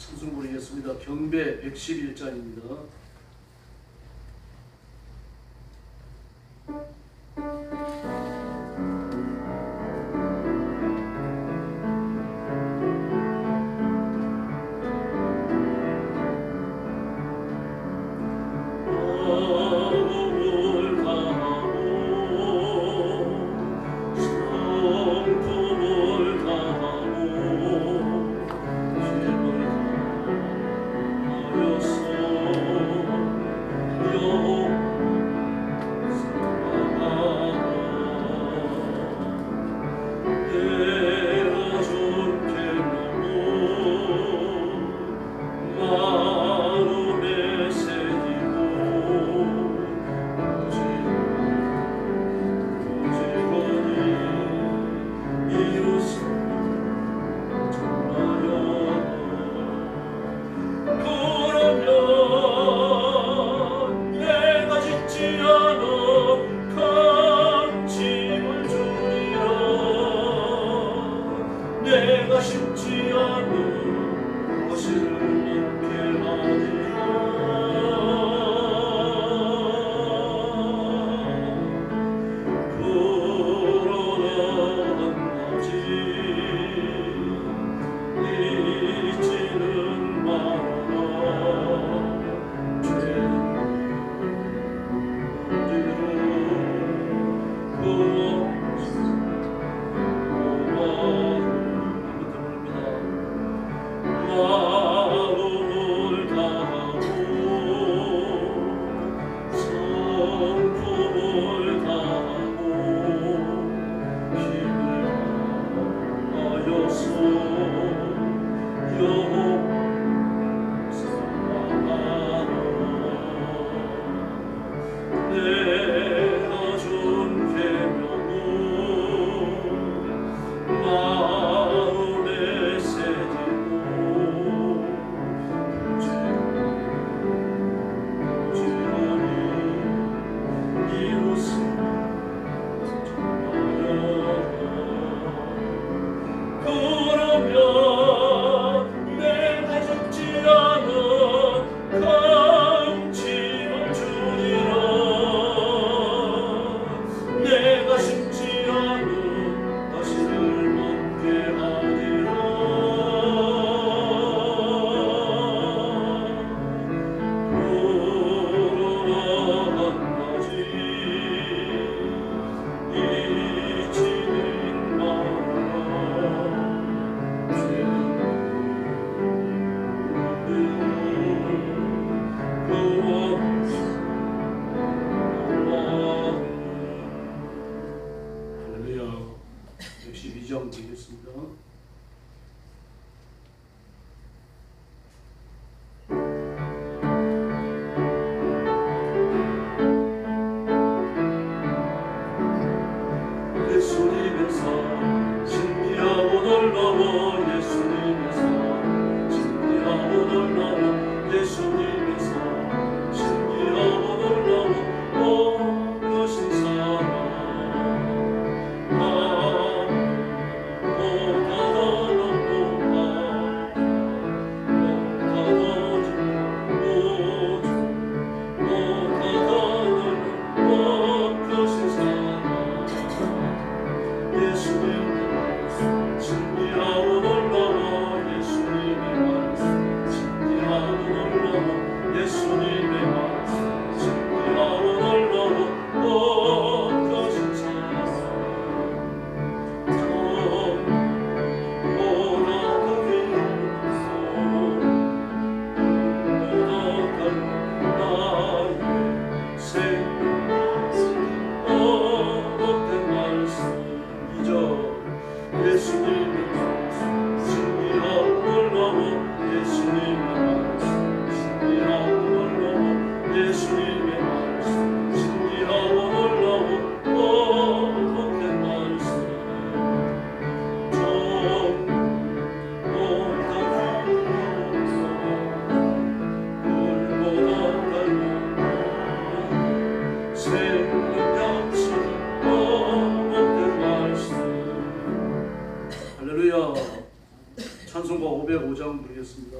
찬송 부르겠습니다. 경배 111장입니다. 내가 쉽지 않은 것을 먹게 하리라. 그러나 한가지 잊지는 말아라. 마음을 다하고 성품을 다하고 힘을 다하여서 영원하라. 내가 준 계명은 마음에 새기고 내가 쉽지 않은 것을 먹게 하리라. 그러나 한 가지 잊지는 말아라. 할렐루야. 112장 드리겠습니다. 예수님의 사 신비하고 놀라워. 예수님의 사 신비하고 놀라워. 예수님의 사 신비하고 놀라워. 오 크신 사랑 못하다 넘보아 못하다 오 크신 사랑 예수님의 말씀 신비하고 놀라워. 예수님의 말씀 신비하고 놀라워. 예수님의 말씀 신비하고 놀라워. 오 크신 사랑 전보다 더 귀하소. 보다 나의 생명 못된 말씀 잊어. 예수님의 말씀 신비하고 놀라워. 예수님의 말씀 신비하고 놀라워. 예수님의 말씀 신비하고 놀라워. 못된 말씀 전보다 귀하소. 물보다 달고 생명같이 못된 말씀. 할렐루야. 찬송가 505장 부르겠습니다.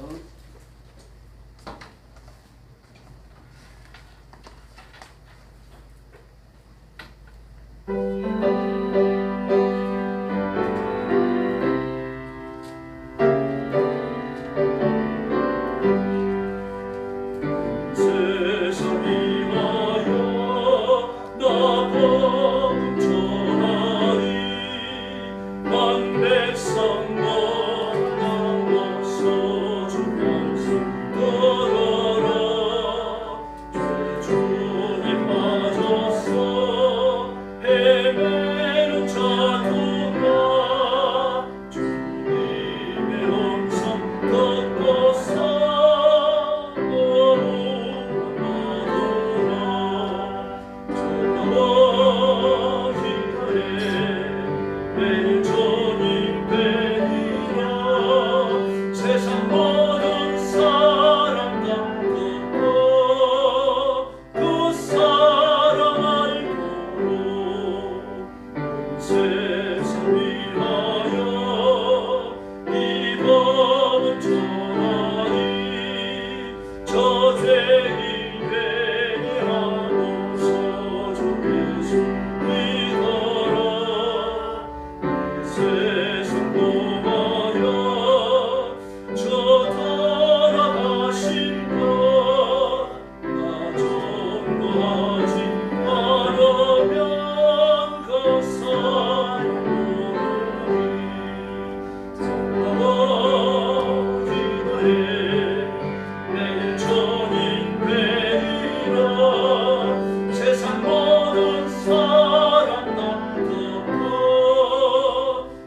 세상 모든 사람 다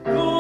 덮어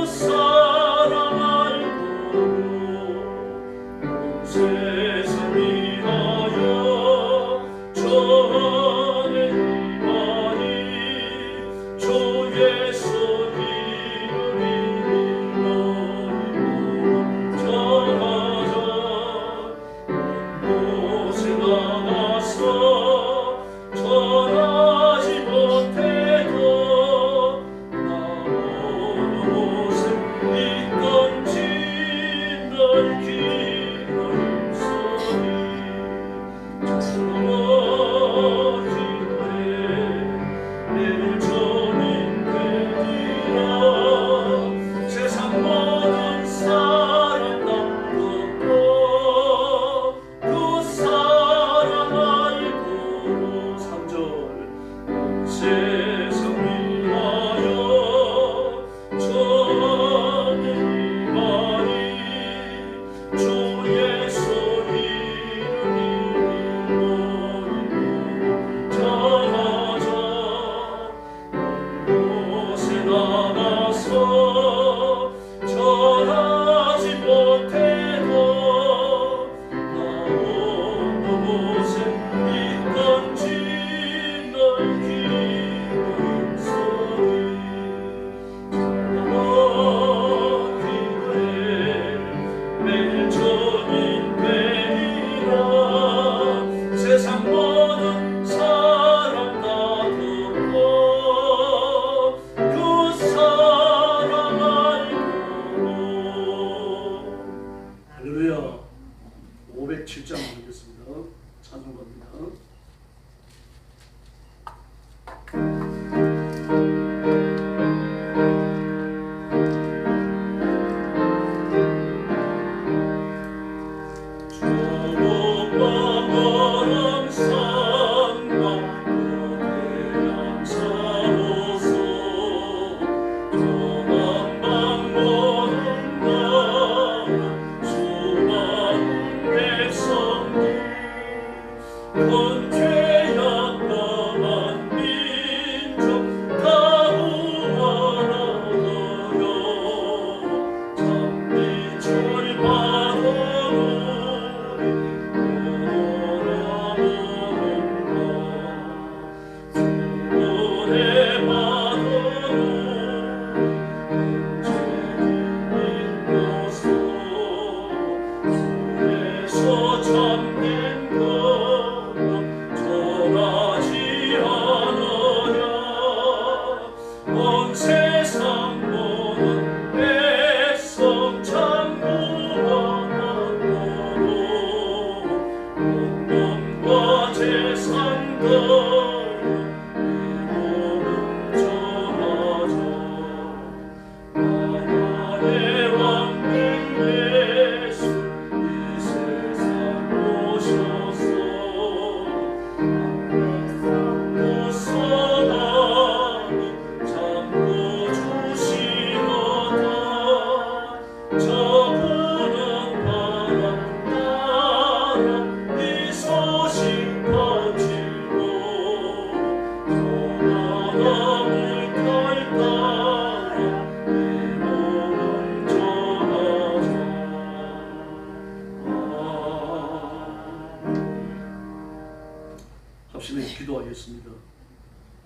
기도하겠습니다.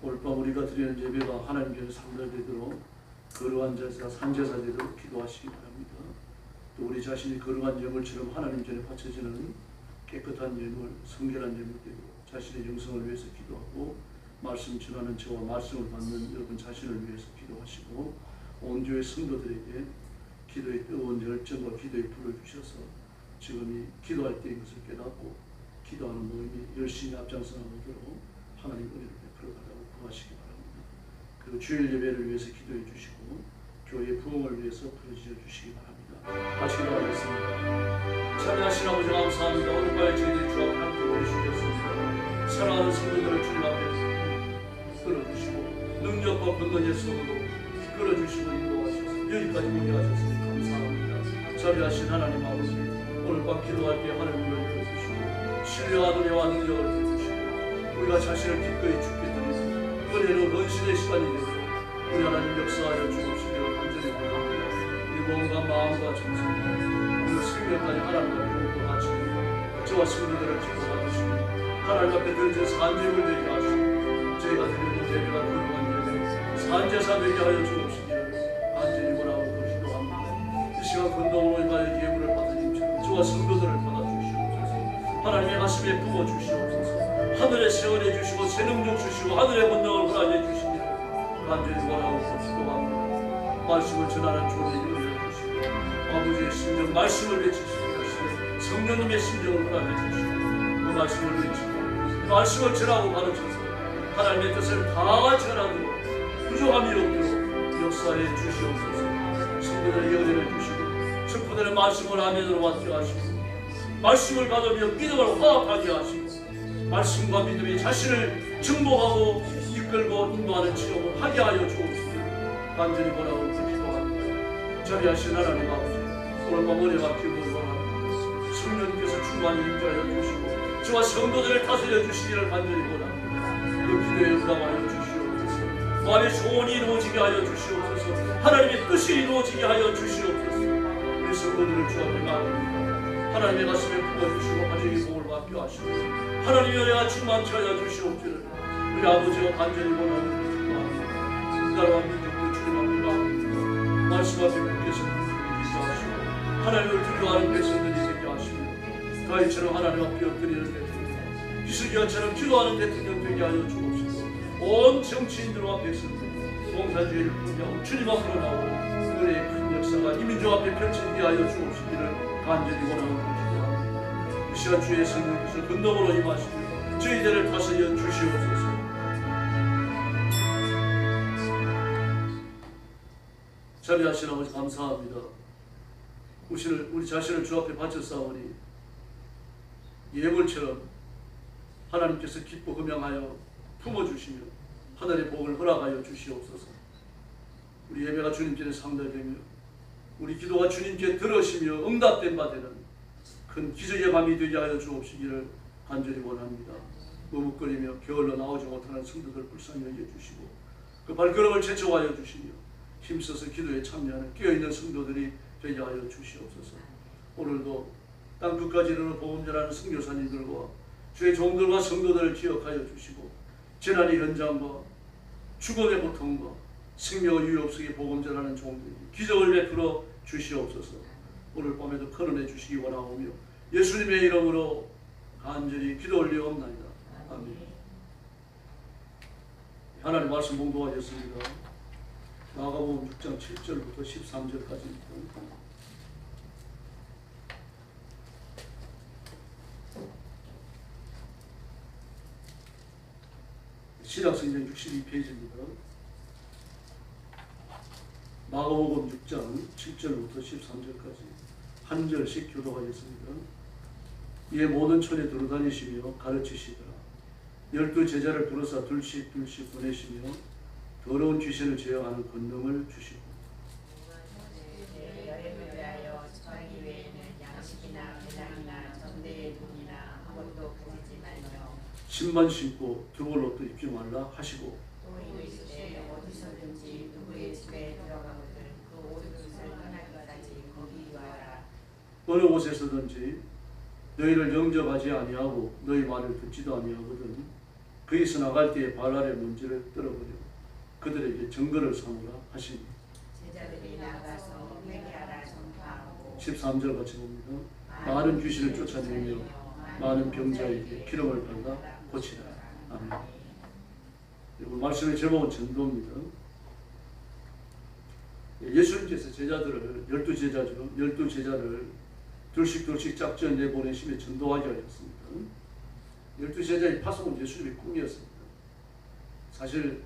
오늘 밤 우리가 드리는 예배가 하나님께 상달되도록 거룩한 제사, 산제사 되도록 기도하시기 바랍니다. 또 우리 자신이 거룩한 예물처럼 하나님 전에 바쳐지는 깨끗한 예물, 성결한 예물 되도록 자신의 영성을 위해서 기도하고 말씀 전하는 저와 말씀을 받는 여러분 자신을 위해서 기도하시고 온 교회 성도들에게 기도의 뜨거운 열정과 기도의 불을 주셔서 지금 이 기도할 때인 것을 깨닫고 기도하는 모임이 열심히 앞장서 나오도록 하나님 은혜를 베풀어달라고 구하시기 바랍니다. 그리고 주일 예배를 위해서 기도해 주시고 교회의 부흥을 위해서 부르짖어 주시기 바랍니다. 같이 기도하겠습니다. 참여하신 아버지 감사합니다. 오늘 밤에 저희들이 주 앞에 함께 모이시겠습니다. 사랑하는 성도들을 주님 앞에 끌어주시고 능력과 권능의 손으로 끌어주시고 인도하셔서 여기까지 오게 하셨으니 감사합니다. 자비하신 하나님 아버지, 오늘 밤 기도할 때 하나님을 들어주시고 신뢰와 은혜와 능력을 주시고 우리가 자신을 기꺼이 죽게 드리고 은혜로 런신의 시간이 되도록 우리 하나님 역사하여 주옵시기를 간절히 바랍니다. 우리 몸과 마음과 정신과 오늘 생명까지 하나님 앞에 바치고 저와 성도들을 기도받으시고 하나님 앞에 드린 산재물 되게 하시고 저희가 드리는 예배가 거룩한 예배 산제사 되게 하여 주옵시기를 간절히 원하고 기도합니다. 이 시간 건동으로 인하여 예물을 받은 임처럼 저와 성도들을 받아주시옵소서. 하나님의 가슴에 부어주시옵소서. 하늘에 세원해 주시고 재능력 주시고 하늘의 권능을 허락해 주시기를 간절히 원하고 기도합니다. 말씀을 전하는 조례를 올려주시고 아버지의 심정 말씀을 외치시게 하시고 성령님의 심정을 허락해 주시고 그 말씀을 외치고 그 말씀을 전하고 가르쳐서 하나님의 뜻을 다 전하도록 부족함이 없도록 역사해 주시옵소서. 성도들에게 은혜를 주시고 성도들의 말씀을 아멘으로 받게 하시고 말씀을 받으며 믿음을 화합하게 하시고 말씀과 믿음이 자신을 정복하고 이끌고 인도하는 지옥을 하게 하여 주옵시고 간절히 원하고 기도합니다. 자비하신 하나님 아버지, 오늘 밤 은혜가 기쁨을 원합니다. 성령님께서 충만히 임재하여 주시고 저와 성도들을 다스려 주시기를 간절히 원합니다. 그 기도에 응답하여 주시옵소서. 마음의 소원이 이루어지게 하여 주시옵소서. 하나님의 뜻이 이루어지게 하여 주시옵소서. 우리 성도들을 주 앞에 맡깁니다. 하나님의 가슴에 부어주시고 가정의 복을 받게 하시고 하나님의 은혜가 충만케 하여 주시옵기를 우리 아버지가 간절히 원하는 이 나라와 민족을 주님 앞에 맡깁니다. 말씀 앞에 굳게 서 되게 하시고 하나님을 두려워하는 백성들이 되게 하시고 다윗처럼 하나님 앞에 엎드리는 대통령, 히스기야처럼 기도하는 대통령 되게 하여 주옵시고 온 정치인들과 백성들 봉사주의를 포기하고 주님 앞으로 나오고 은혜의 큰 역사가 이 민족 앞에 펼쳐지게 하여 주옵시기를 간절히 원하고 기도합니다. 이 시간 주의 성령께서 근동으로 임하시고 저희들을 다스려 주시옵소서. 자비하신 아버지 감사합니다. 우리 자신을 주 앞에 바쳤사오니 예물처럼 하나님께서 기뻐 흠양하여 품어주시며 하늘의 복을 허락하여 주시옵소서. 우리 예배가 주님께 상달되며 우리 기도가 주님께 들으시며 응답된 바 되는 큰 기적의 밤이 되게 하여 주옵시기를 간절히 원합니다. 머뭇거리며 게을러 나오지 못하는 성도들 불쌍히 여겨주시고 그 발걸음을 제초하여 주시며 힘써서 기도에 참여하는 깨어있는 성도들이 되게 하여 주시옵소서. 오늘도 땅 끝까지 이르는 복음 전하는 선교사님들과 주의 종들과 성도들을 기억하여 주시고 재난의 현장과 죽음의 고통과 생명의 유혹 속에 복음 전하는 종들이 기적을 베풀어 주시옵소서. 오늘 밤에도 거론해 주시기 원하오며 예수님의 이름으로 간절히 기도 올리옵나이다. 아멘. 하나님 말씀 봉독하겠습니다. 마가복음 6장 7절부터 13절까지입니다. 신약성경 62페이지입니다. 마가복음 6장 7절부터 13절까지 한 절씩 교독하겠습니다. 이에 모든 촌에 돌아다니시며 가르치시더라. 12 제자를 부르사 둘씩 보내시며 더러운 귀신을 제어하는 권능을 주시고 여행을 위하여 전하기 외에는 양식이나 배당이나 전대의 돈이나 아무것도 가지지 말며 신만 신고 두벌 옷도 입지 말라 하시고 또 이르시되 어디서든지 누구의 집에 들어가거든 그 옷을 떠나기까지 거기 유하라. 어느 곳에서든지 너희를 영접하지 아니하고 너희 말을 듣지도 아니하거든 거기서 나갈 때에 발 아래 먼지를 떨어버려 그들에게 증거를 삼으라 하시니 제자들이 나가서 회개하라 전파하고 13절 같이 봅니다. 많은 귀신을 쫓아내며 많은 병자에게 기름을 발라 고치라. 아멘. 그리고 말씀의 제목은 전도입니다. 예수님께서 제자들을 12제자죠. 12제자를 둘씩 작전 내보내시며 전도하게 하셨습니다. 12제자의 파송은 예수님의 꿈이었습니다. 사실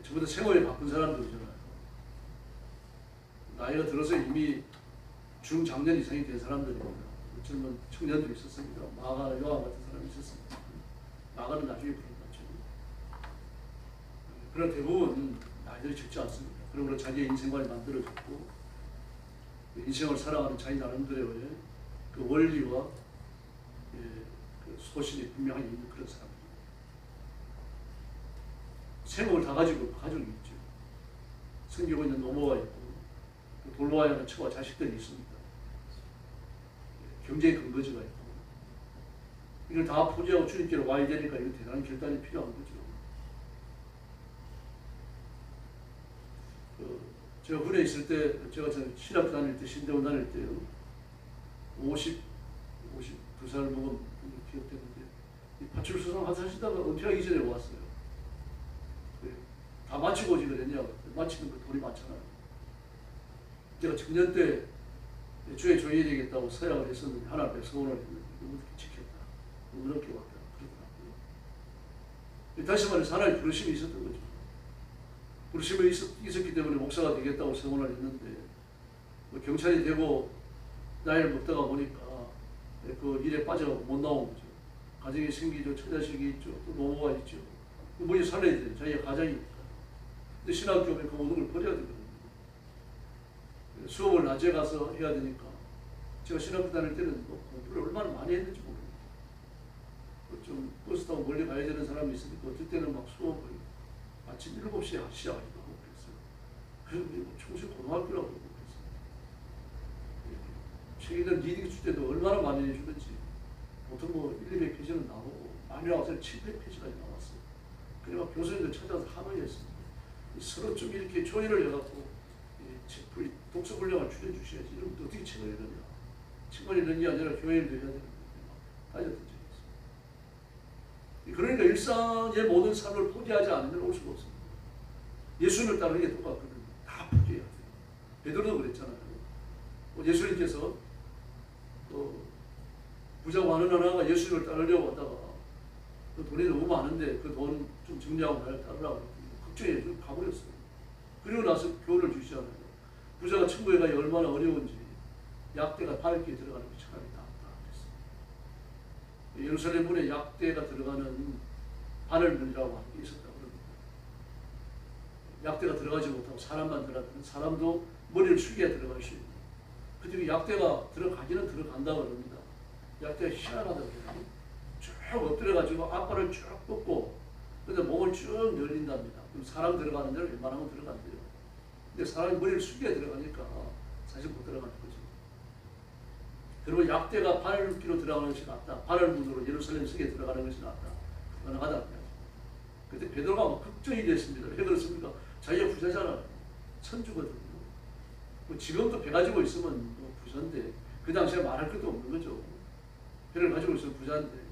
저보다 생활이 바쁜 사람들이잖아요. 나이가 들어서 이미 중장년 이상이 된 사람들입니다. 젊은 청년들이 있었습니다. 마가나 요한 같은 사람이 있었습니다. 마가는 나중에 부름받죠. 그러나 대부분 나이들이 적지 않습니다. 그러므로 자기의 인생관이 만들어졌고 인생을 살아가는 자기 나름대로의 그 원리와 그 소신이 분명히 있는 그런 사람입니다. 생업을 다 가지고 가족이 있죠. 섬기고 있는 노모가 있고 돌보아야 하는 처와 자식들이 있습니다. 경제의 근거지가 있고 이걸 다 포기하고 주님께로 와야 되니까 이거 대단한 결단이 필요한 거죠. 제가 군에 있을 때, 제가 신학 다닐 때, 신대원 다닐 때요, 52살 먹은 기억되는데, 파출소장 하시다가 은퇴하기 전에 왔어요. 다 마치고 오지 그랬냐고. 마치면 그 돈이 많잖아요. 제가 청년 때 주에 조여야 되겠다고 서약을 했었는데, 하나 앞에 서원을 했는데, 너무 지켰다. 너무 어렵게 왔다. 그러더라고요. 다시 말해서 하나의 부르심이 있었던 거죠. 부르심이 있었기 때문에 목사가 되겠다고 서원을 했는데 뭐 경찰이 되고 나이를 먹다가 보니까 그 일에 빠져가고 못 나온 거죠. 가정이 생기죠. 처자식이 있죠. 또 노모가 있죠. 뭐지 살려야 돼요. 자기가 가장이니까. 근데 신학교 오면 그 모든 걸 버려야 되거든요. 수업을 낮에 가서 해야 되니까 제가 신학교 다닐 때는 뭐 공부를 얼마나 많이 했는지 모르겠어요. 좀 버스 타고 멀리 가야 되는 사람이 있으니까 어떨 때는 막 수업을 아침 7시에 시작하기도 하고 그랬어요. 그래서 뭐 청소 고등학교라고 그러고 그랬어요. 책이든 리딩 줄 때도 얼마나 많이 해주든지 보통 뭐 1, 200페이지는 나오고 많이 나와서 700페이지까지 나왔어요. 그래서 교수님들 찾아서 항의했습니다. 서로 좀 이렇게 조율을 해갖고 독서 분량을 줄여주셔야지. 이러면 어떻게 책을 읽느냐. 책을 읽는 게 아니라 교회를 해야 되는데 따졌던 적이 있어요. 그러니까 일상의 모든 삶을 포기하지 않으면 올 수가 없습니다. 예수님을 따르는 게 똑같거든요. 다 포기해야 돼요. 베드로도 그랬잖아요. 예수님께서 부자 많은 하나가 예수님을 따르려고 하다가 그 돈이 너무 많은데 그 돈 좀 정리하고 나를 따르라고 걱정해 좀 가버렸어요. 그리고 나서 교훈을 주시잖아요. 부자가 천국에 가기 얼마나 어려운지 약대가 발길에 들어가는 게 차라리 낫다 그랬어요. 예루살렘 문에 약대가 들어가는 바늘문이라고 하는 게 있었다고 그럽니다. 약대가 들어가지 못하고 사람만 들어가면 사람도 머리를 숙여야 들어갈 수 있는. 그때 약대가 들어가기는 들어간다고 그럽니다. 약대가 희한하다고 그러거든요. 쭉 엎드려가지고 앞발을 쭉 뻗고 근데 몸을 쭉 열린답니다. 그럼 사람 들어가는 데는 웬만하면 들어간대요. 근데 사람이 머리를 숙여야 들어가니까 사실 못 들어가는 거죠. 그리고 약대가 바늘길로 들어가는 것이 낫다. 바늘문으로 예루살렘 성에 들어가는 것이 낫다. 가능하다. 그때 베드로가 뭐 걱정이 됐습니다. 왜 그렇습니까? 자기가 부자잖아요. 천주거든요. 뭐 지금도 배 가지고 있으면 뭐 부자인데 그 당시에 말할 것도 없는 거죠. 배를 가지고 있으면 부자인데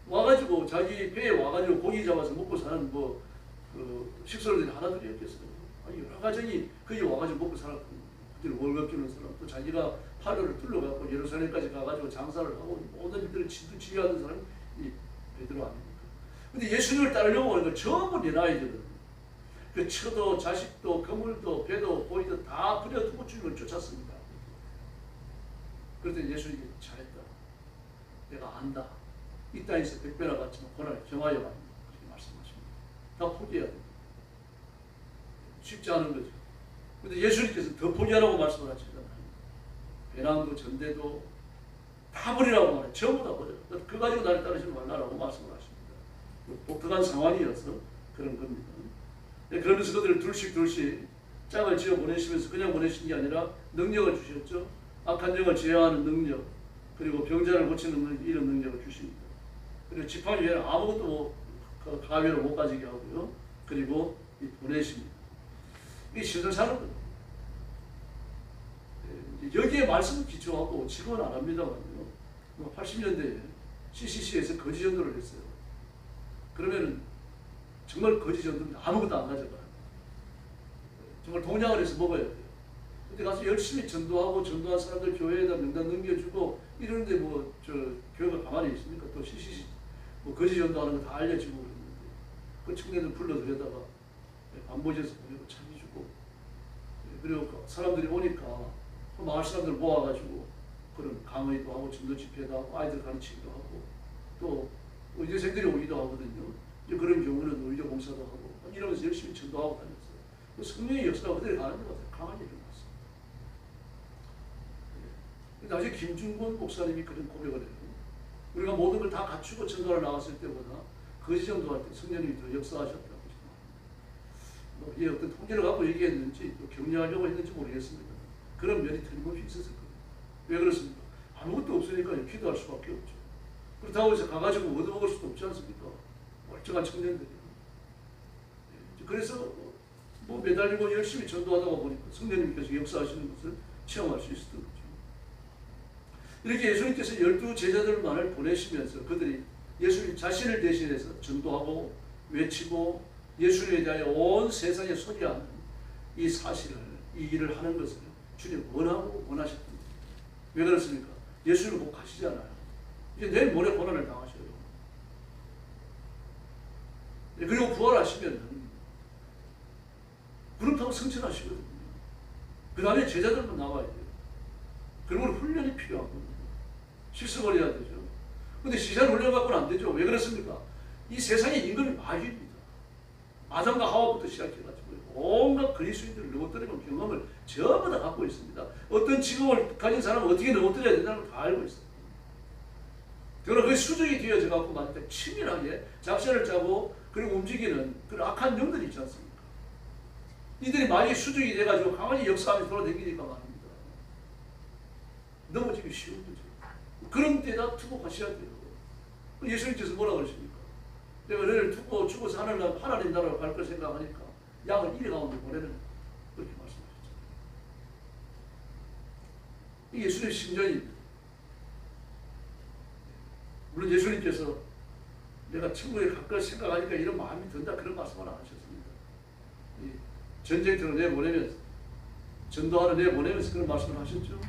와가지고 자기 배에 와가지고 고기 잡아서 먹고 사는 뭐 식소들이 하나둘이 없겠어요. 아니 여러 가정이 거기 와가지고 먹고 살았거든요. 그때 월급 주는 사람 또 자기가 팔로를 뚫러갖고 예루살렘까지 가가지고 장사를 하고 모든 일들을 지휘하는 사람이 이 베드로 아닙니까? 근데 예수님을 따르려고 하는 건 전부 내 나이들은 그 처도 자식도 건물도 배도 보이도 다 버려두고 주님을 쫓았습니다. 그럴 때 예수님이 잘했다. 내가 안다. 이 땅에서 백배나 받지만 고난을 경하여 받는다. 그렇게 말씀하십니다. 다 포기해야 됩니다. 쉽지 않은 거죠. 근데 예수님께서 더 포기하라고 말씀을 하시잖아요. 배낭도 전대도 다 버리라고 말해요. 전부 다 버려요. 그 가지고 나를 따르지 말라라고 말씀을 하십니다. 독특한 상황이어서 그런 겁니다. 그러면서 그들을 둘씩 짝을 지어 보내시면서 그냥 보내신 게 아니라 능력을 주셨죠. 악한 영을 제어하는 능력, 그리고 병자를 고치는 능력, 이런 능력을 주십니다. 그리고 지팡이 외에는 아무것도 가위로 못 가지게 하고요. 그리고 보내십니다. 이게 신성사는 거예요. 여기에 말씀을 기초하고 지금은 안 합니다만요. 80년대에 CCC에서 거지 전도를 했어요. 그러면은 정말 거지 전도는 아무것도 안 가져가요. 정말 동냥을 해서 먹어야 돼요. 근데 가서 열심히 전도하고 전도한 사람들 교회에다 명단 넘겨주고 이러는데 교회가 가만히 있습니까? 또 CCC 거지 전도하는 거 다 알려주고 그러는데 그 청년들 불러들여다가 안보지에서 보내고 참여주고 그리고 사람들이 오니까 그 마을 사람들 모아가지고 그런 강의도 하고 전도 집회도 하고 아이들 가르치기도 하고 또 의대생들이 오기도 하거든요. 이제 그런 경우는 의대 봉사도 하고 이러면서 열심히 전도하고 다녔어요. 그 성령의 역사가 그대로 가는 것 같아요. 강하게 일어났어요. 나중에 김중곤 목사님이 그런 고백을 해요. 우리가 모든 걸 다 갖추고 전도를 나갔을 때보다 거지 전도할 때 성령님이 더 역사하셨다고. 이 어떤 통계를 갖고 얘기했는지 또 격려하려고 했는지 모르겠습니다. 그런 면이 틀림없이 있었을 거예요. 왜 그렇습니까? 아무것도 없으니까 기도할 수밖에 없죠. 그렇다고 해서 가가지고 얻어먹을 수도 없지 않습니까? 멀쩡한 청년들이. 그래서 매달리고 열심히 전도하다가 보니까 성령님께서 역사하시는 것을 체험할 수 있었던 거죠. 이렇게 예수님께서 12 제자들만을 보내시면서 그들이 예수님 자신을 대신해서 전도하고 외치고 예수님에 대하여 온 세상에 소개하는 이 사실을, 이 일을 하는 것을 주님 원하고 원하셨던 거예요. 왜 그렇습니까? 예수님 곧 가시잖아요. 이제 내일 모레 고난을 당하셔요. 그리고 부활하시면 구름 타고 승천하시거든요. 그 다음에 제자들만 나와야 돼요. 그리고 훈련이 필요한 겁니다. 실습을 해야 되죠. 근데 시간 훈련 갖고는 안 되죠. 왜 그렇습니까? 이 세상의 임금이 마귀입니다. 아담과 하와부터 시작해가지고 온갖 그리스도인들을 넘어뜨리는 경험을 전부 다 갖고 있습니다. 어떤 직업을 가진 사람은 어떻게 넘어뜨려야 된다는 걸 다 알고 있어요. 그러나 그 수정이 되어져 갖고 만약 치밀하게 작전을 짜고 그리고 움직이는 그런 악한 영들이 있지 않습니까? 이들이 만약에 수정이 돼가지고 가만히 역사하면서 돌아다니니까 말입니다. 넘어지기 쉬운 거죠. 그런 때다 두고 가셔야 돼요. 예수님께서 뭐라 그러십니까? 내가 너를 두고 죽어서 하나님 나라로 갈 걸 생각하니까 양을 이리 가운데 보내는 그렇게 말씀하셨죠. 이게 예수님의 심정입니다. 물론 예수님께서 내가 천국에 갈 걸 생각하니까 이런 마음이 든다 그런 말씀은 안 하셨습니다. 전쟁터로 내보내면서 전도하러 내보내면서 그런 말씀을 하셨죠.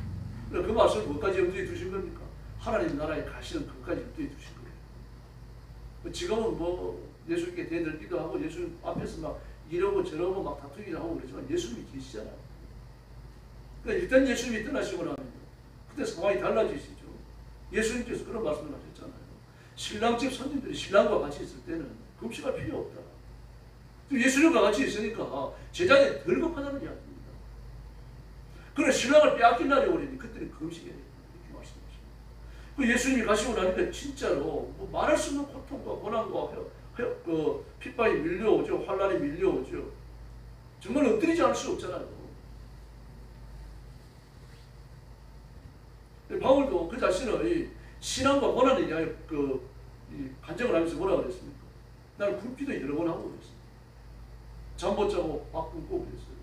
그 말씀을 뭐까지 염두에 두신 겁니까? 하나님 나라에 가시는 것까지 염두에 두신 거예요. 지금은 예수님께 대들기도 하고 예수님 앞에서 막 이러고 저러고 막 다투기도 하고 그러지만 예수님이 계시잖아요. 그러니까 일단 예수님이 떠나시고 나면 그때 상황이 달라지시죠. 예수님께서 그런 말씀을 하셨잖아요. 신랑집 손님들이 신랑과 같이 있을 때는 금식할 필요 없다. 예수님과 같이 있으니까 제자들이 덜 급하다는 이야기입니다. 그러나 신랑을 빼앗길 날이 오리니 그때는 금식해야 됩니다. 이렇게 말씀하십니다. 예수님이 가시고 나니까 진짜로 말할 수 없는 고통과 고난과 핍박이 밀려오죠. 환란이 밀려오죠. 정말 엎드리지 않을 수 없잖아요. 바울도 그 자신의 신앙과 고난에 대하여 간증을 하면서 뭐라 그랬습니까? 나는 굶기도 여러 번 하고 그랬습니다. 잠 못 자고 밥 굶고 그랬어요.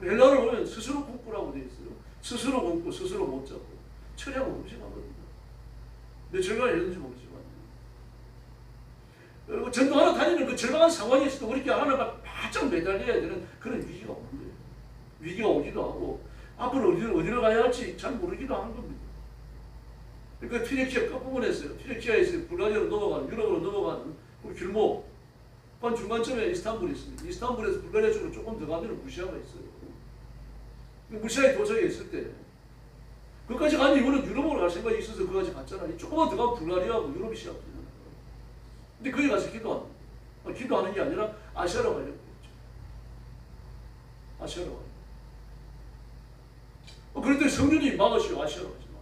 헬라어를 보면 스스로 굶고라고 되어 있어요. 스스로 굶고 스스로 못 자고 처리하고 음식하거든요. 며칠간 했는지 모르지만 전도하러 다니는 그 절박한 상황에서도 그렇게 하나가 바짝 매달려야 되는 그런 위기가 오는 거예요. 위기가 오기도 하고 앞으로 어디로 가야 할지 잘 모르기도 하는 겁니다. 그러니까 튀르키아 끝부분에서요. 튀르키아에서 불가리아로 넘어가는 유럽으로 넘어가는 그 길목 그 중간쯤에 이스탄불이 있습니다. 이스탄불에서 불가리아 쪽으로 조금 더 가면 무시아가 있어요. 무시아에 도착해 있을 때 그까지 가는 이유는 유럽으로 갈 생각이 있어서 그까지 갔잖아요. 조금만 더 가면 불가리아하고 유럽이 시작되잖아요. 근데 거기 가서 기도합니다. 기도하는 게 아니라 아시아로 가려고 했죠. 아시아로 가려고. 그랬더니 성령이 막으시고 아시아로 가지 마라.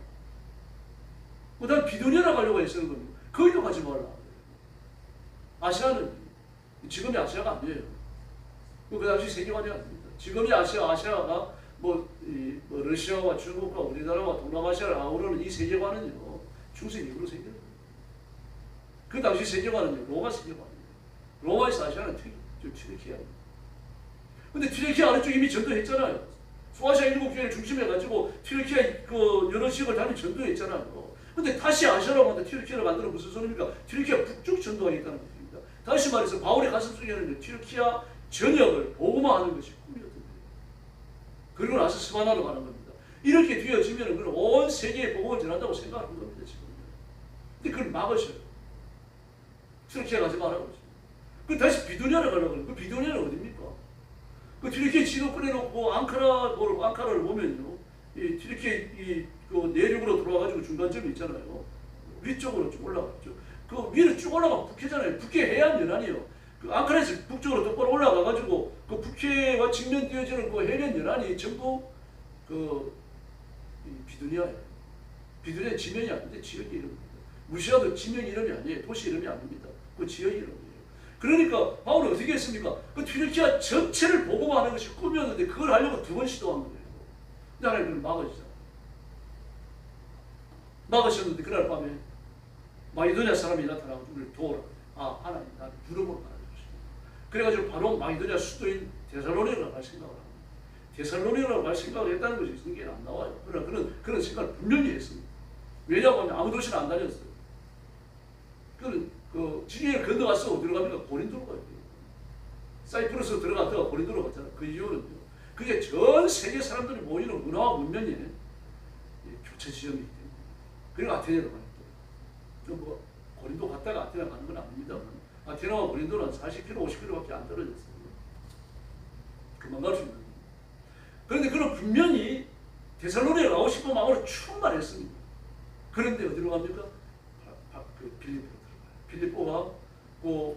그 다음 비두니아로 가려고 했었는 겁니다. 거기도 가지 말라. 아시아는 지금의 아시아가 아니에요. 그 당시 세계관이 아닙니다. 지금의 아시아가 러시아와 중국과 우리나라와 동남아시아를 아우르는 이 세계관은요, 중세 이후로 생겨요. 그 당시 세계관은 로마 세계관이에요. 로마에서 아시아는 튀르키아입니다. 근데 튀르키아 아래쪽 이미 전도했잖아요. 소아시아 7교회를 중심해가지고 튀르키아 그 여러 지역을 다니 전도했잖아요. 근데 다시 아시아라고 하는데 튀르키아를 만들어 무슨 소리입니까? 튀르키아 북쪽 전도하겠다는 것입니다. 다시 말해서 바울의 가슴 속에는 튀르키아 전역을 복음화하는 것이 꿈이었던 거예요. 그리고 나서 스바나로 가는 겁니다. 이렇게 되어지면 그는 온 세계에 복음을 전한다고 생각하는 겁니다. 지금. 근데 그걸 막으셔요. 튀르키아 가지 말라고 그러죠. 그 다시 비두니아를 가려고 그래요. 그 비두니아는 어디입니까? 그 튀르키아 지도 꺼내놓고 앙카라를 보면요. 이 튀르키아 그 내륙으로 들어와가지고 중간점이 있잖아요. 위쪽으로 쭉 올라갔죠. 그 위로 쭉 올라가 북해잖아요. 북해 해안 연안이요. 그 앙카라에서 북쪽으로 똑바로 올라가가지고 그 북해와 직면되어지는 그 해변 연안이 전부 그 비두니아예요. 비두니아 지명이 아닌데 지역 이름입니다. 무시아도 지명 이름이 아니에요. 도시 이름이 아닙니다. 그 지역 이름이에요. 그러니까 바울은 어떻게 했습니까? 그 튀르키아 전체를 복음화하는 것이 꿈이었는데 그걸 하려고 2번 시도한 거예요. 근데 하나님 그걸 막으셨는데 그날 밤에 마이도니아 사람이 나타나고 우리를 도우라. 아, 하나님 나를 유럽으로 가라주십니다. 그래가지고 바로 마이도니아 수도인 데살로니가로 갈 생각을 합니다. 데살로니가로 갈 생각을 했다는 것이 성경에 안 나와요. 그러나 그런 생각을 분명히 했습니다. 왜냐하면 아무 도시를 안 다녔어요. 그 지중해를 건너가서 어디로 갑니까? 고린도로 가요. 사이프러스로 들어갔다가 고린도로 갔잖아요. 그 이유는요. 그게 전 세계 사람들이 모이는 문화와 문명의 교체 지점이기 때문에. 그리고 아테네로 가는 거예요. 뭐 고린도 갔다가 아테네 가는 건 아닙니다만 아테네와 고린도는 40km, 50km밖에 안 떨어졌어요. 금방 갈 수 있는 거예요. 그런데 그는 분명히 데살로니가에 가고 싶은 마음으로 충만했습니다. 그런데 어디로 갑니까? 그 빌립보로 들어가요. 빌립보가 그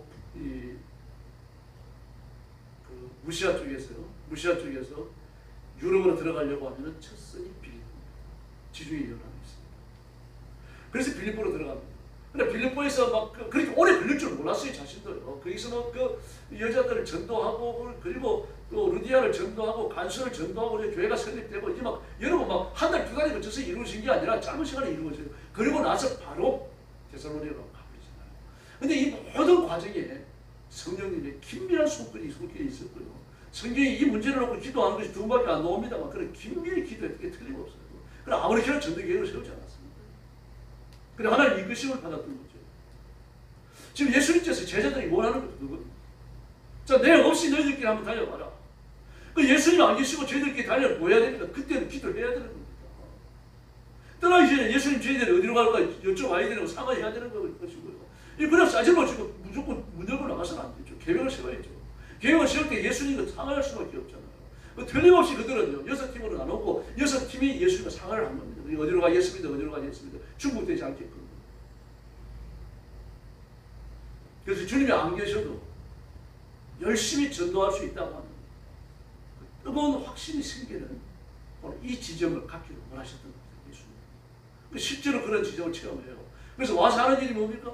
무시아 쪽에서 유럽으로 들어가려고 하면은 첫선이 빌립보입니다. 지중해 연안에 있습니다. 그래서 빌립보로 들어갑니다. 근데 빌립보에서 막 그렇게 오래 걸릴 줄 몰랐어요, 자신도요. 거기서 그 여자들을 전도하고 그리고 또 루디아를 전도하고 간수를 전도하고 교회가 설립되고 이제 막 여러분 막 한 달, 2달에 걸쳐서 이루어진 게 아니라 짧은 시간에 이루어져요. 그리고 나서 바로 데살로니가로 가버리잖아요. 근데 이 모든 과정에 성령님의 긴밀한 손길이 있었고요. 성경이 이 문제를 놓고 기도하는 것이 2번밖에 안 나옵니다만 그런 긴밀히 기도했던 게 틀림없어요. 그럼 아무리 그런 전도계획을 세우지 않았습니다. 그래 하나님 이끄심을 받았던 거죠. 지금 예수님께서 제자들이 원하는 것도 그거든요. 자, 내 없이 너희들끼리 한번 달려봐라. 그 예수님 안 계시고 저희들끼리 달려 보여야 됩니다. 그때는 기도해야 되는 겁니다. 떠나기 전에 예수님 저희들이 어디로 갈까 여쭤봐야 되는 거 상의해야 되는 것이고요. 그냥 싸질러 지고 무조건 문 열고 나가서는 안 되죠. 계획을 세워야죠. 계획을 세울 때 예수님과 상의할 수밖에 없잖아요. 틀림없이 그들은요 6팀으로 나누고 6팀이 예수님과 상의를 한 겁니다. 어디로 가겠습니다. 어디로 가겠습니다. 중복되지 않게끔. 그래서 주님이 안 계셔도 열심히 전도할 수 있다고 하는 뜨거운 확신이 생기는 이 지점을 갖기를 원하셨던 겁니다. 예수님. 실제로 그런 지점을 체험해요. 그래서 와서 하는 일이 뭡니까?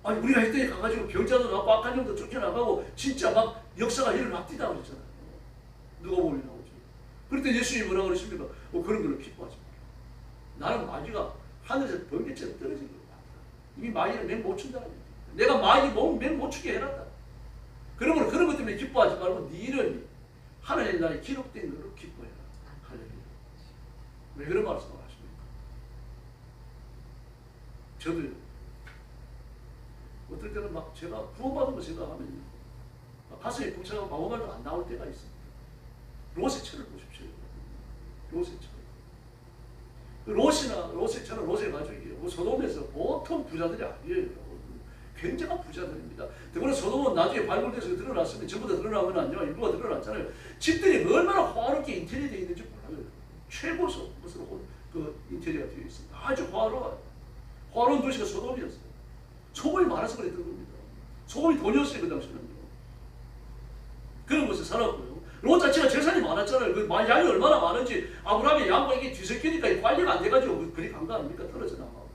아니 우리가 했더니 가가지고 병자도 나고 악한 영도 쫓겨나가고 진짜 막 역사가 일어납디다 그랬잖아요. 누가 보면 나오죠. 그럴 때 예수님이 뭐라고 그러십니까? 그런 걸로 기뻐하지 마라. 나는 마귀가 하늘에서 번개처럼 떨어진 걸 봤다. 이미 마귀는 맹 못 춘다는 얘기야. 내가 마귀 몸 맹 못 추게 해놨다. 그러므로 그런 것 때문에 기뻐하지 말고 네 이름이 하나님 나라에 기록된 걸로 기뻐해라. 할렐루야. 왜 그런 말씀을 하십니까? 저도요. 어떨 때는 막 제가 구원받은 거 생각하면 가슴이 벅차고 아무 말도 안 나올 때가 있습니다. 로세처를 보십시오. 로세처. 로세처는 로세 가족이에요. 소돔에서 보통 부자들이 아니에요. 굉장한 부자들입니다. 더구나 소돔은 나중에 발굴돼서 드러났으면 전부 다 드러나면 안 돼요. 일부가 드러났잖아요. 집들이 얼마나 화롭게 인테리어 되어 있는지 몰라요. 최고소 무슨 그 인테리어가 되어 있습니다. 아주 화려해요. 화려한 도시가 소돔이었어요. 소금이 많아서 그랬던 겁니다. 소금이 돈이었어요, 그 당시에는요. 그런 곳에 살았고요. 롯 자체가 재산이 많았잖아요. 그 양이 얼마나 많은지 아브라함의 양과 이게 뒤섞이니까 관리가 안 돼가지고 그리 간 거 아닙니까? 떨어져 나가고요.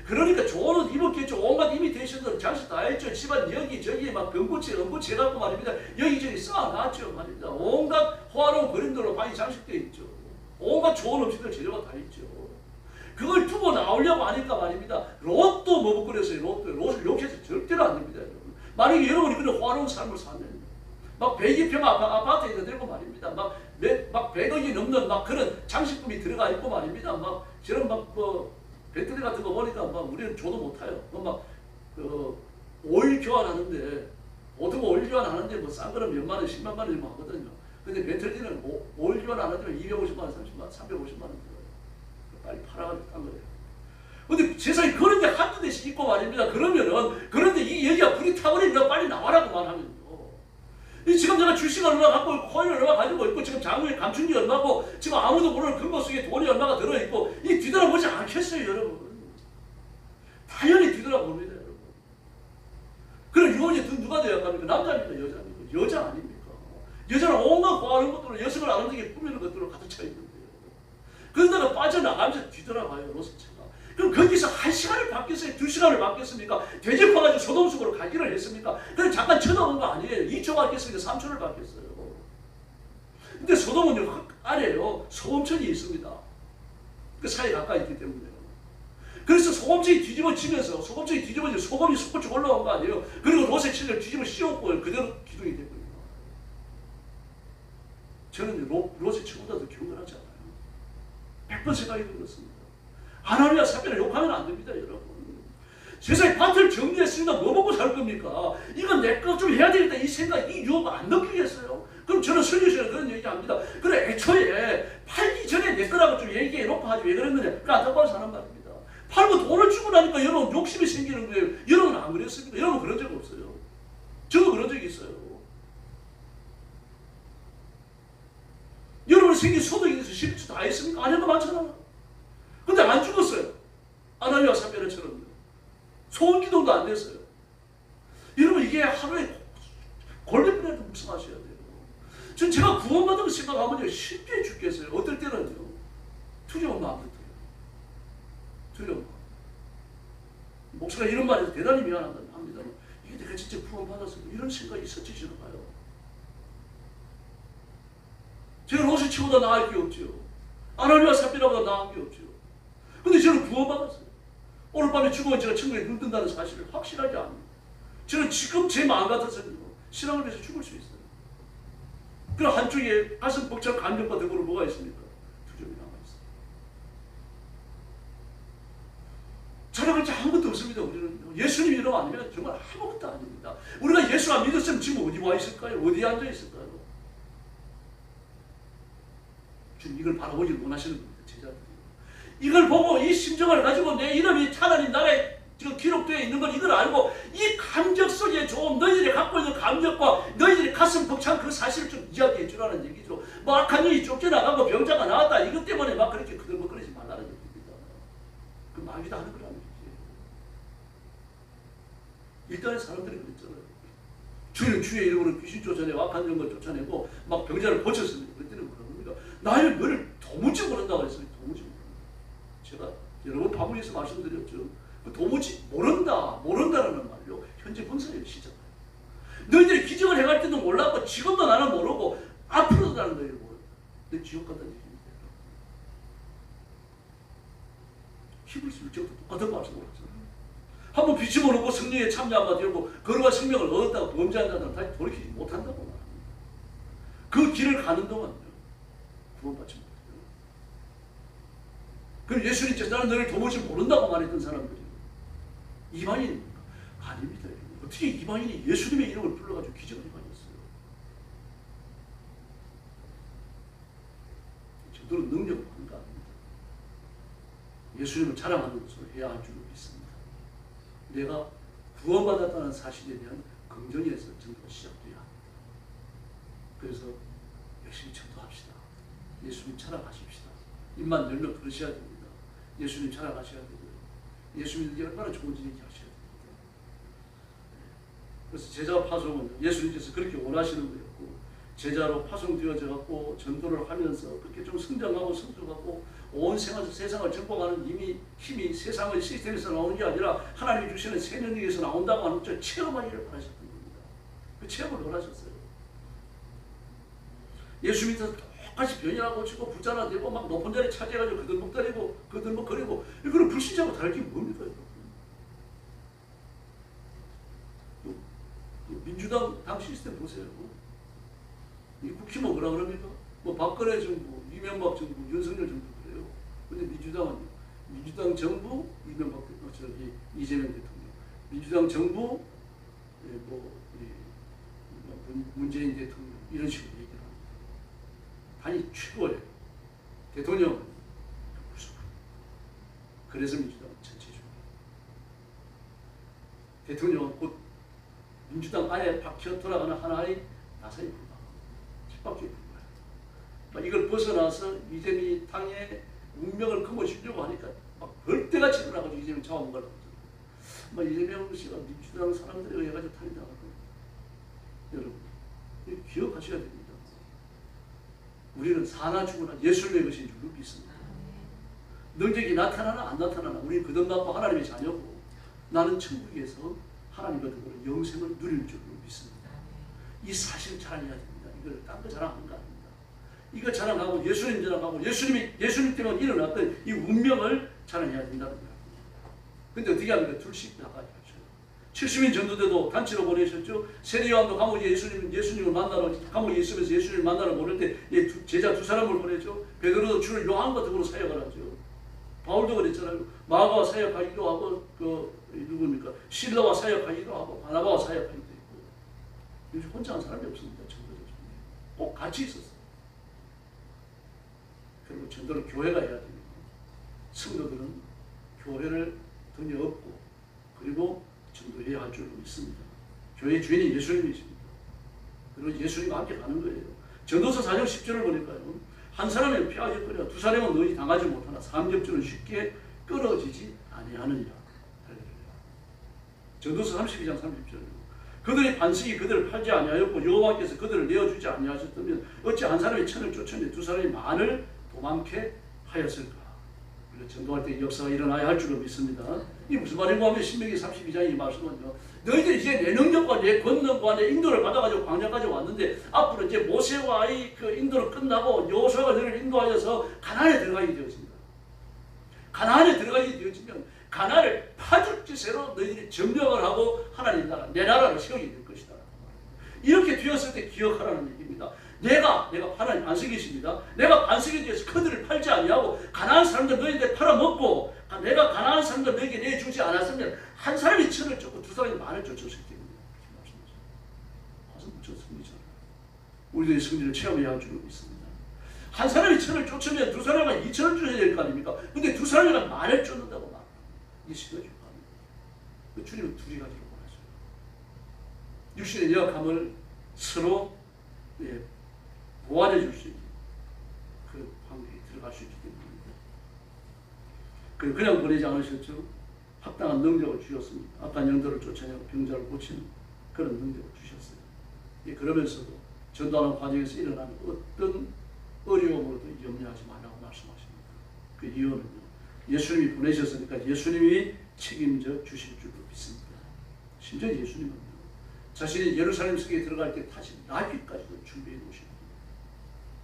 그러니까 좋은 옷 입었겠죠. 온갖 이미테이션들 장식 다 했죠. 집안 여기저기 막 병고치, 은고치 해갖고 말입니다. 여기저기 쌓아놨죠. 말입니다. 온갖 화려한 그림들로 방이 장식되어 있죠. 온갖 좋은 음식들 재료가 다 있죠. 그걸 두고 나오려고 하니까 말입니다. 롯도 머뭇거렸어요. 롯을 욕해서 절대로 안 됩니다. 여러분. 만약에 여러분이 그런 화려한 삶을 살면 막 100평 아파트에 들고 말입니다. 막 100억이 넘는 막 그런 장식품이 들어가 있고 말입니다. 막 저런 뭐 배터리 같은 거 보니까 막 우리는 줘도 못 타요. 오일 교환하는데 보통 오일 교환하는데 뭐 싼 거는 몇만 원, 10만 원 정도 하거든요. 근데 배터리는 오일 교환 안 하면 250만 원, 30만 원, 350만 원 들어요. 빨리 팔아가지고 딴 거예요. 근데 세상에 그런 게 한두 대씩 있고 말입니다. 그러면은 그런데 이 여기가 불이 타버리니까 빨리 나와라고만 하면요. 지금 내가 주식 얼마 갖고 있고 코인 얼마 가지고 있고 지금 장부에 감춘이 얼마고 지금 아무도 모르는 금고 속에 돈이 얼마가 들어있고 이 뒤돌아보지 않겠어요, 여러분. 당연히 뒤돌아봅니다, 여러분. 그럼 유언이 누가 되어야 합니까? 남자입니까? 여자입니까? 여자 아닙니까? 여자는 온갖 과하는 것들로 여성을 아름답게 꾸미는 것들로 가득 차 있는데요. 그러다가 빠져나가면서 뒤돌아가요, 로스체가. 그럼 거기서 1시간을 받겠어요? 2시간을 받겠습니까? 되짚어가지고 소돔 속으로 가기를 했습니까? 그냥 잠깐 쳐다본 거 아니에요. 2초 받겠습니까? 3초를 받겠어요. 근데 소돔은요, 아래에요. 소금천이 있습니다. 그 사이에 가까이 있기 때문에요. 그래서 소금천이 뒤집어지면서 소금이 솟구쳐 올라온 거 아니에요. 그리고 롯의 친을 뒤집어 씌웠고 그대로 기둥이 되고요. 저는 롯의 친보다도 경건하지 않아요. 100번 생각이 들었습니다. 하나님과 사별을 욕하면 안 됩니다, 여러분. 세상에 밭을 정리했으니까 뭐 먹고 살 겁니까? 이건 내 거 좀 해야 되겠다 이 생각, 이 유혹 안 느끼겠어요? 그럼 저는 설교시에 그런 얘기합니다. 그래, 애초에 팔기 전에 내 거라고 좀 얘기해 놓고 하지 왜 그랬느냐? 그 안타까운 사람 말입니다. 팔고 돈을 주고 나니까 여러분 욕심이 생기는 거예요. 여러분은 안 그랬습니까? 여러분 그런 적 없어요. 저도 그런 적이 있어요. 여러분 생긴 소득에 대해서 10주 다 했습니까? 안 해도 많잖아요. 근데 안 죽었어요. 아나니와 삽비라처럼. 소원기도도 안 됐어요. 여러분 이게 하루에 골든이라도 묵상하셔야 돼요. 전 제가 구원받은 거 생각하면요 쉽게 죽겠어요. 어떨 때는요 두려운 마음이 들어요. 두려운 마음. 목사가 이런 말해서 대단히 미안합니다. 이게 내가 진짜 구원받았어 이런 생각이 스치지는 가요. 제가 롯을 치고도 나을 게 없죠. 아나니와 삽비라보다 나은 게 없죠. 근데 저는 구원받았어요. 오늘 밤에 죽으면 제가 천국에 눈 뜬다는 사실을 확실하게 압니다. 저는 지금 제 마음 같아서는 신앙을 위해서 죽을 수 있어요. 그럼 한쪽에 가슴 벅찬 감정과 더불어 뭐가 있습니까? 두려움이 남아있어요. 저랑 같이 아무것도 없습니다. 우리는 예수님 이름 아니면 정말 아무것도 아닙니다. 우리가 예수 안 믿었으면 지금 어디 와 있을까요? 어디에 앉아 있을까요? 지금 이걸 바라보기를 원하시는 겁니다. 제자들이. 이걸 보고 이 심정을 가지고 내 이름이 하나님 나라에 지금 기록되어 있는 걸 이걸 알고 이 감정 속에 좀 너희들이 갖고 있는 감정과 너희들이 가슴 벅찬 그 사실을 좀 이야기해 주라는 얘기죠. 뭐 악한 일이 쫓겨나가고 병자가 나왔다. 이것 때문에 막 그렇게 그들먹거리지 말라는 얘기입니다. 그 마귀도 하는 거라는 얘기예요. 일단은 사람들이 그랬잖아요. 주는 주의 이름으로 귀신 쫓아내고 악한 영을 쫓아내고 막 병자를 고쳤습니다. 그때는 뭐랍니까? 나를 너를 도무지 모른다고 했어요. 도무지 모른다. 제가 여러 번 바구니에서 말씀드렸죠. 도무지 모른다라는 말로 현재 분사를 시작해요. 너희들이 기적을 해갈 때도 몰랐고 지금도 나는 모르고 앞으로도 나는 너희를 모르고 내 지옥 간다는 얘기입니다. 히브리서 6장도 똑같은 말씀을 하잖아요. 한번 빛이 모르고 성령에 참여하고 되고 거룩한 생명을 얻었다고 범죄한 자들은 다시 돌이키지 못한다고 말합니다. 그 길을 가는 동안 구원받지 못해요. 그럼 예수님께서 나는 너를 도무지 모른다고 말했던 사람들이 이방인입니까? 아닙니다. 어떻게 이방인이 예수님의 이름을 불러가지고 기적을 해가졌어요? 저들은 능력을 받는 거 아닙니다. 예수님을 자랑하는 것으로 해야 할 줄로 믿습니다. 내가 구원받았다는 사실에 대한 긍정에서 전도가 시작돼야 합니다. 그래서 열심히 전도합시다. 예수님 찬양하십시다. 입만 열면 그러셔야 됩니다. 예수님 찬양하셔야 되고요. 예수님이 얼마나 좋은지 얘기하셔야 됩니다. 그래서 제자 파송은 예수님께서 그렇게 원하시는 거였고 제자로 파송되어져 갖고 전도를 하면서 그렇게 좀 성장하고 성숙하고 온 세상을 정복하는 힘이 세상의 시스템에서 나오는 게 아니라 하나님이 주시는 새 능력에서 나온다고 하는 저 체험하기를 바라셨던 겁니다. 그 체험을 원하셨어요. 예수님께서 다시 병이나 고치고 부자나 되고 막 높은 자리 차지해가지고 그들먹거리고 그들먹거리고 이거는 불신자하고 다를 게 뭡니까? 민주당 당 시스템 보세요. 이 국힘은 뭐라 그럽니까? 뭐 박근혜 정부, 이명박 정부, 윤석열 정부 그래요. 근데 민주당 정부, 이재명 대통령, 민주당 정부, 문재인 대통령 이런 식으로 얘기를 합니다. 아니 최고예요. 대통령은 무슨 그래서 민주당은 전체주의. 대통령은 곧 민주당 안에 박혀 돌아가는 하나의 나사에 불과합니다. 핍박주에 불과해요. 이걸 벗어나서 이재명이 당의 운명을 거머쥐려고 하니까 막 벌떼같이 일어나가지고 이재명 잡아먹으려고 하잖아요. 이재명 씨가 민주당 사람들에 의해가지고 탈당하거든요. 여러분, 이거 기억하셔야 됩니다. 우리는 사나 죽으나 예수님의 것인 줄로 믿습니다. 능력이 나타나나 안 나타나나 우리는 거듭났고 하나님의 자녀고 나는 천국에서 하나님과 더불어 영생을 누릴 줄로 믿습니다. 이 사실 자랑해야 됩니다. 이걸 딴 거 자랑하는 거 아닙니다. 이거 자랑하고 예수님 자랑하고 예수님 때문에 일어났던 이 운명을 자랑해야 된다는 거예요. 근데 어떻게 합니까? 둘씩 나가야 하죠. 70인 전도대도 단체로 보내셨죠. 세례요한도 감옥에 예수님을 만나러 감옥에 있으면서 예수님을 만나러 보낼 때 제자 두 사람을 보내죠. 베드로도 주를 요한과 더불어 사역을 하죠. 바울도 그랬잖아요. 마가와 사역하기도 하고 누굽니까? 실라와 사역하기도 하고 바나바와 사역하기도 했고 요즘 혼자 한 사람이 없습니다. 전도자 중에 꼭 같이 있었어요. 그리고 전도를 교회가 해야 됩니다. 성도들은 교회를 등에 업고 그리고 전도해야 할 줄로 믿습니다. 교회의 주인이 예수님이십니다. 그리고 예수님과 함께 가는 거예요. 전도서 4장 10절을 보니까요. 한 사람은 피하겠거니와 두 사람은 너희 당하지 못하나 삼겹줄은 쉽게 끊어지지 아니하느니라. 전도서 32장 30절. 그들의 반석이 그들을 팔지 아니하였고 여호와께서 그들을 내어주지 아니하셨다면 어찌 한 사람이 천을 쫓았는데 두 사람이 만을 도망케 하였을까? 전도할 때 역사가 일어나야 할 줄로 믿습니다. 이게 무슨 말인가 하면 신명기 32장의 말씀은요. 너희들 이제 내 능력과 내 권능과 내 인도를 받아가지고 광야까지 왔는데 앞으로 이제 모세와의 그 인도를 끝나고 여호수아가 너희를 인도하여서 가나안에 들어가게 되었습니다. 가나안에 들어가게 되어지면 가나안을 파줄 기세로 너희들이 점령을 하고 하나님 나라, 내 나라를 세우게 될 것이다. 이렇게 되었을 때 기억하라는 얘기입니다. 내가 하나님 반석이십니다. 내가 반석이 되어서 그들을 팔지 아니하고 가나안 사람들 너희들 팔아먹고 내가 가나안 사람들 너희에게 내주지 않았으면 한 사람이 천을 쫓고 두 사람이 만을 쫓았을 때입니다. 가서 무척 승리잖아요. 우리도 이 승리를 체험해야 할 줄로 믿습니다. 한 사람이 천을 쫓으면 두 사람은 2천을 쫓아야 될 거 아닙니까? 근데 두 사람이랑 만을 쫓는다고 말합니다. 이게 시너지 합니다. 주님은 둘이 가지고 원하셔요. 육신의 연약함을 서로 보완해 줄 수 있는 그 관계에 들어갈 수 있기 때문입니다. 그리고 그냥 보내지 않으셨죠. 합당한 능력을 주셨습니다. 악한 영들을 쫓아내고 병자를 고치는 그런 능력을 주셨어요. 그러면서도 전도하는 과정에서 일어나는 어떤 어려움으로도 염려하지 말라고 말씀하십니다. 그 이유는요. 예수님이 보내셨으니까 예수님이 책임져 주실 줄로 믿습니다. 심지어 예수님은요. 자신이 예루살렘 성에 들어갈 때 다시 나귀까지도 준비해 놓으십니다.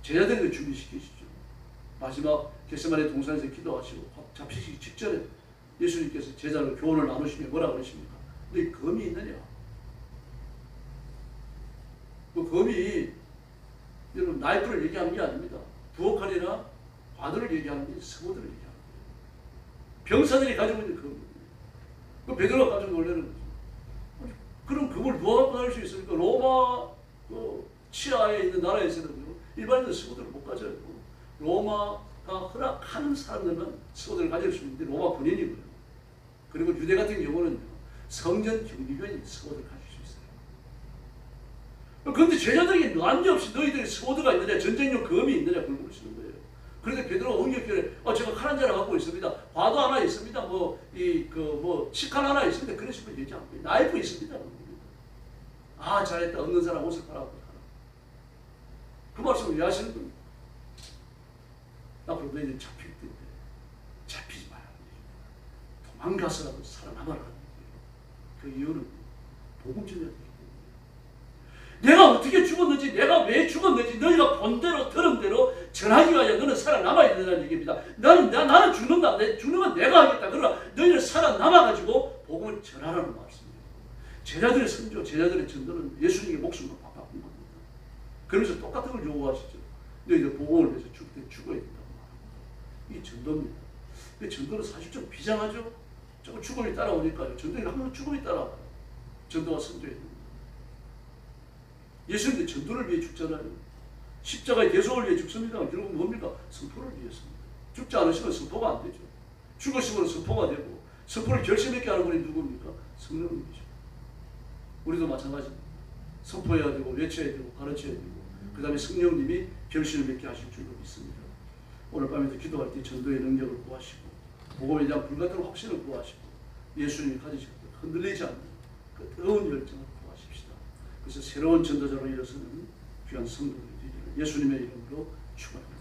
제자들에게 준비시키시죠. 마지막 겟세마네 동산에서 기도하시고 잡히시기 직전에 예수님께서 제자로 교훈을 나누시며 뭐라 그러십니까? 너희 검이 있느냐? 그 검이 여러분 나이프를 얘기하는 게 아닙니다. 부엌칼이나 과도를 얘기하는 게 서고들을 얘기하는 거예요. 병사들이 가지고 있는 검. 그 베드로가 가지고 놀라는 거죠. 그럼 그걸 누가 갖고 다닐 수 있습니까? 로마 치아에 있는 나라에서는요. 일반인들 서고들을 못 가져요. 로마가 허락하는 사람들만 서고들을 가질 수 있는데 로마 군인이고요. 그리고 유대 같은 경우는 성전 경비병이 서고들을 가질 수 있어요. 그런데 제자들에게 난데없이 너희들이 서고드가 있느냐 전쟁용 검이 있느냐 그걸 물으시는 거예요. 그런데 베드로가 흥겹게 제가 칼 한 자를 갖고 있습니다. 과도 하나 있습니다. 식칼 하나 있습니다. 그런 식으로 얘기 안 해요. 나이프 있습니다. 아 잘했다. 없는 사람 옷을 팔아갖고 그 말씀을 왜 하시는 겁니까? 앞으로 너희들이 잡힐 텐데 잡히지 마라. 도망가서라도 살아남아라. 그 이유는 복음 전해야 되기 때문에 내가 어떻게 죽었는지 내가 왜 죽었는지 너희가 본 대로 들은 대로 전하기 위하여 너는 살아남아야 된다는 얘기입니다. 나는 죽는다. 죽는 건 내가 하겠다. 그러나 너희는 살아남아가지고 복음을 전하라는 말씀이에요. 제자들의 선조, 제자들의 전도는 예수님의 목숨을 바꾼 겁니다. 그러면서 똑같은 걸 요구하시죠. 너희들 복음을 위해서 죽을 때 죽어야 된다고 말합니다. 이게 전도입니다. 근데 전도는 사실 좀 비장하죠. 조금 죽음이 따라오니까요. 전도는 항상 죽음이 따라와요. 전도가 선도해야 됩니다. 예수님도 전도를 위해 죽잖아요. 십자가의 대속을 위해 죽습니다. 결국 뭡니까? 선포를 위해서입니다. 죽지 않으시면 선포가 안 되죠. 죽으시면 선포가 되고, 선포를 결심있게 하는 분이 누굽니까? 성령님이죠. 우리도 마찬가지입니다. 선포해야 되고, 외쳐야 되고, 가르쳐야 되고, 그 다음에 성령님이 결심을 맺게 하실 줄로 믿습니다. 오늘 밤에도 기도할 때 전도의 능력을 구하시고, 복음에 대한 불같은 확신을 구하시고, 예수님이 가지시고 흔들리지 않는 그 뜨거운 열정을 구하십시다. 그래서 새로운 전도자로 일어서는 귀한 성도들이 되기를 예수님의 이름으로 축원합니다.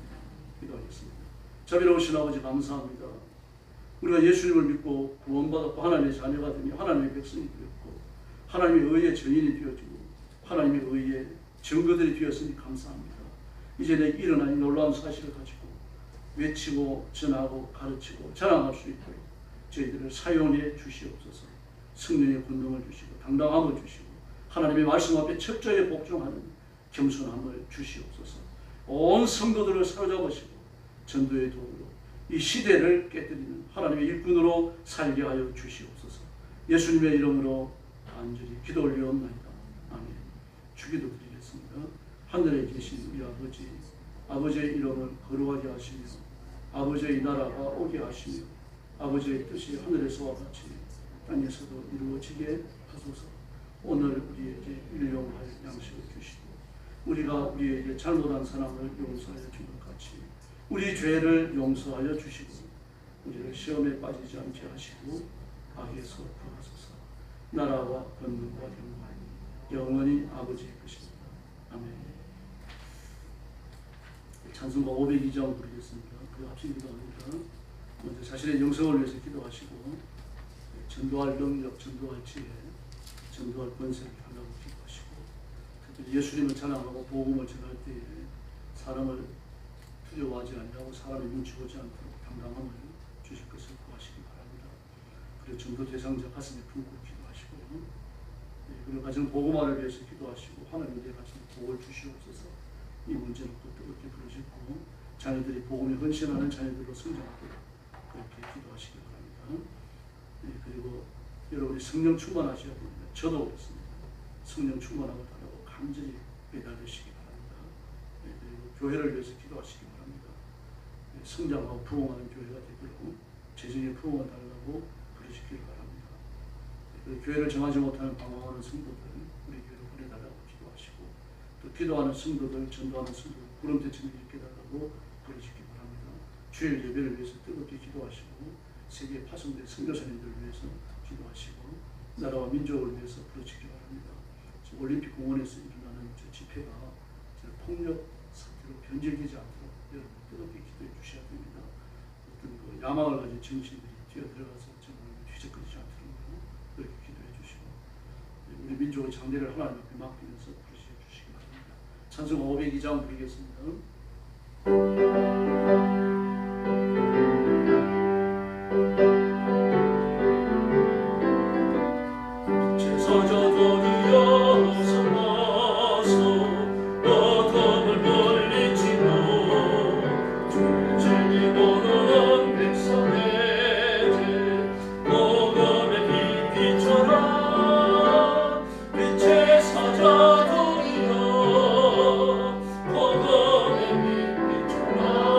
기도하겠습니다. 자비로우신 아버지 감사합니다. 우리가 예수님을 믿고 구원받았고 하나님의 자녀가 되며 하나님의 백성이 되었고 하나님의 의의 전인이 되어지고 하나님의 의의 증거들이 되었으니 감사합니다. 이제 내 일어난 이 놀라운 사실을 가지고 외치고 전하고 가르치고 자랑할 수 있도록 저희들을 사용해 주시옵소서. 성령의 권능을 주시고 당당함을 주시고 하나님의 말씀 앞에 철저히 복종하는 겸손함을 주시옵소서. 온 성도들을 사로잡으시고 전도의 도구로 이 시대를 깨뜨리는 하나님의 일꾼으로 살게 하여 주시옵소서. 예수님의 이름으로 간절히 기도 올리옵나이다. 아멘. 주기도 드리겠습니다. 하늘에 계신 우리 아버지, 아버지의 이름을 거룩하게 하시며 아버지의 나라가 오게 하시며 아버지의 뜻이 하늘에서와 같이 땅에서도 이루어지게 하소서. 오늘 우리에게 일용할 양식을 주시고 우리가 우리에게 잘못한 사람을 용서하여 준 것 같이 우리 죄를 용서하여 주시고 우리를 시험에 빠지지 않게 하시고 악에서 구하소서. 나라와 권능과 영광이 영원히 아버지의 것입니다. 아멘. 찬송가 502장 부르겠습니다. 그 합심 기도합니다. 먼저 자신의 영성을 위해서 기도하시고 전도할 능력, 전도할 지혜, 전도할 권세를 달라고 기도하시고 특별히 예수님을 자랑하고 복음을 전할 때에 사람을 두려워하지 않냐고 사람의 눈치 보지 않도록 당당함을 주실 것을 구하시기 바랍니다. 그리고 전도 대상자 가슴에 품고 기도하시고 그리고 가정 복음화를 위해서 기도하시고 하나님의 가슴에 복을 주시옵소서. 이 문제는 또 뜨겁게 부르짖고 자녀들이 복음에 헌신하는 자녀들로 성장하도록 그렇게 기도하시기 바랍니다. 그리고 여러분이 성령 충만하셔야 됩니다. 저도 그렇습니다. 성령 충만하고 달라고 간절히 매달리시기 바랍니다. 그리고 교회를 위해서 기도하시기 바랍니다. 성장하고 부흥하는 교회가 되도록 재정의 부흥을 달라고 부르시기 바랍니다. 그리고 교회를 정하지 못하는 방황하는 성도들 우리 교회로 보내달라고 기도하시고 또 기도하는 성도들, 전도하는 성도들 구름대처럼 일으켜 달라고 부르시기 바랍니다. 주일 예배를 위해서 뜨겁게 기도하시고 세계 파송된 선교사님들을 위해서 기도하시고 나라와 민족을 위해서 부르시기 바랍니다. 지금 올림픽 공원에서 일어나는 저 집회가 폭력 사태로 변질되지 않도록 여러분 뜨겁게 기도해 주셔야 됩니다. 어떤 그 야망을 가진 정치인들이 뛰어들어가서 정말 휘적거리지 않도록 그렇게 기도해 주시고 우리 민족의 장래를 하나님 앞에 맡기면서 부르시어 주시기 바랍니다. 찬송 502장 부르겠습니다. 사자들이여 복음의 빛 비춰라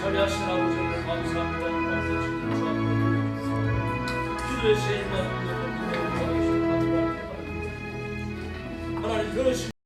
참여하신 아버지 감사합니다. 기도의 시간